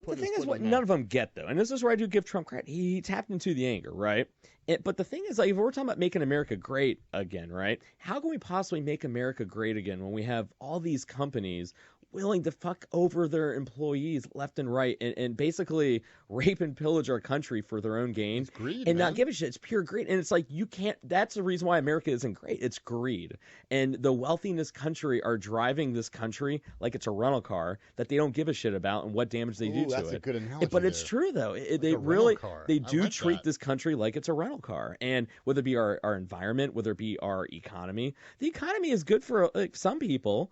The thing is, what none of them get, though, and this is where I do give Trump credit. He tapped into the anger, right? But the thing is, like, if we're talking about making America great again, right? How can we possibly make America great again when we have all these companies willing to fuck over their employees left and right and basically rape and pillage our country for their own gain? It's greed, and man. not give a shit. It's pure greed. And it's like, you can't, that's the reason why America isn't great. It's greed. And the wealthy in this country are driving this country like it's a rental car that they don't give a shit about and what damage they do to That's it. a good analogy But it's there. true, though. Like They a really, rental car. they I do like treat that. this country like it's a rental car. And whether it be our environment, whether it be our economy, the economy is good for like some people,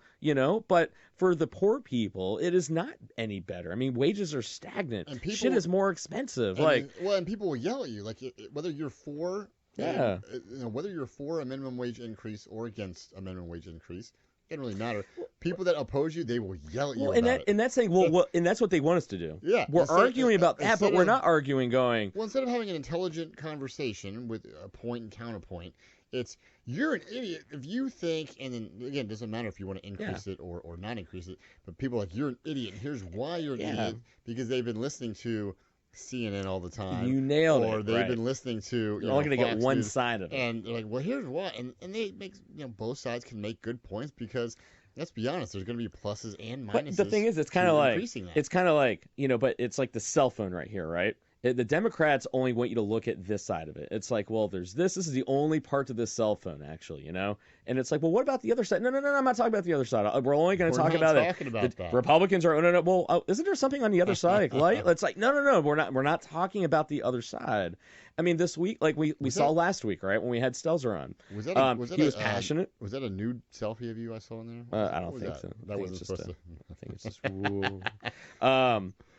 but for the poor people, it is not any better. I mean, wages are stagnant. And people- Shit is more expensive. And people will yell at you, like whether you're for Yeah. whether you're for a minimum wage increase or against a minimum wage increase, it doesn't really matter. People that oppose you, they will yell at you about it. And that's saying, and that's what they want us to do. Yeah, we're instead- arguing about that, but instead we're of- not arguing going. Well, instead of having an intelligent conversation with a point and counterpoint, it's you're an idiot if you think, and then again, it doesn't matter if you want to increase it or not increase it, but people are like, you're an idiot, and here's why you're an idiot, because they've been listening to CNN all the time. You nailed it. Or they've right. been listening to You're only going to get Fox one News, side of it. and they're like, well, here's why, and they make both sides can make good points because let's be honest, there's going to be pluses and minuses. But the thing is, it's kind of like but it's like the cell phone right here, right? The Democrats only want you to look at this side of it. It's like, well, there's this. This is the only part to this cell phone, actually, And it's like, well, what about the other side? No, I'm not talking about the other side. We're only going to talk about it. That. Republicans are. No. Well, isn't there something on the other side? It's like, no. We're not talking about the other side. I mean, this week, like we saw last week, right, when we had Stelzer on. He was passionate. Was that a nude selfie of you I saw in there? I don't think so. That wasn't supposed to. I think it's just.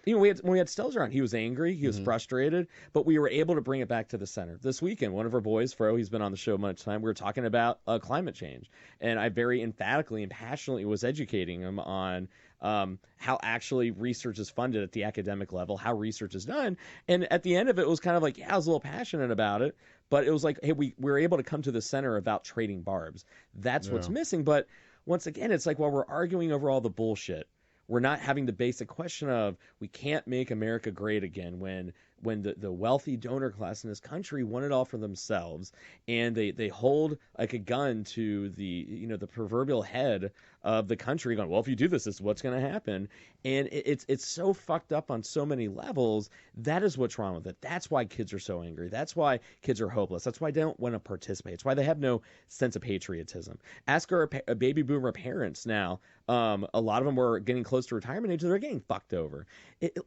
When we had Stelzer on, he was angry, he was frustrated, but we were able to bring it back to the center. This weekend, one of our boys, Fro, he's been on the show much time, we were talking about climate change, and I very emphatically and passionately was educating him on how actually research is funded at the academic level, how research is done, and at the end of it, it was kind of like, I was a little passionate about it, but it was like, hey, we were able to come to the center about trading barbs. That's what's missing, but once again, it's like, while we're arguing over all the bullshit, we're not having the basic question of, we can't make America great again when the wealthy donor class in this country want it all for themselves, and they hold like a gun to the the proverbial head of the country, going, well, if you do this is what's going to happen. And it's so fucked up on so many levels. That is what's wrong with it. That's why kids are so angry. That's why kids are hopeless. That's why they don't want to participate. It's why they have no sense of patriotism. Ask our baby boomer parents now. A lot of them were getting close to retirement age. They're getting fucked over.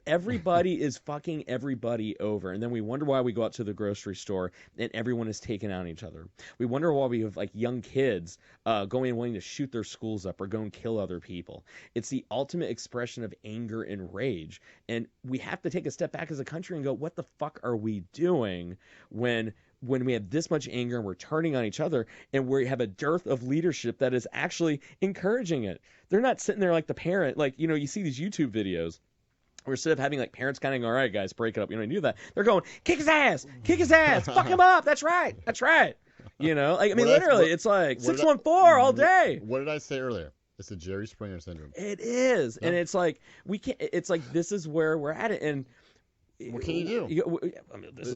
Everybody is fucking everybody over. And then we wonder why we go out to the grocery store and everyone is taking out each other. We wonder why we have like young kids going and wanting to shoot their schools up or go and kill other people. It's the ultimate expression of anger and rage. And we have to take a step back as a country and go, what the fuck are we doing when we have this much anger and we're turning on each other, and we have a dearth of leadership that is actually encouraging it? They're not sitting there like the parent, like, you see these YouTube videos where instead of having like parents kind of, all right, guys, break it up, I knew that. They're going, kick his ass, fuck him up. That's right. Like, I mean, literally, it's like 614 all day. What did I say earlier? It's the Jerry Springer syndrome. It is. Yeah. And it's like, we can't, it's like, this is where we're at it. And what can you do? I mean,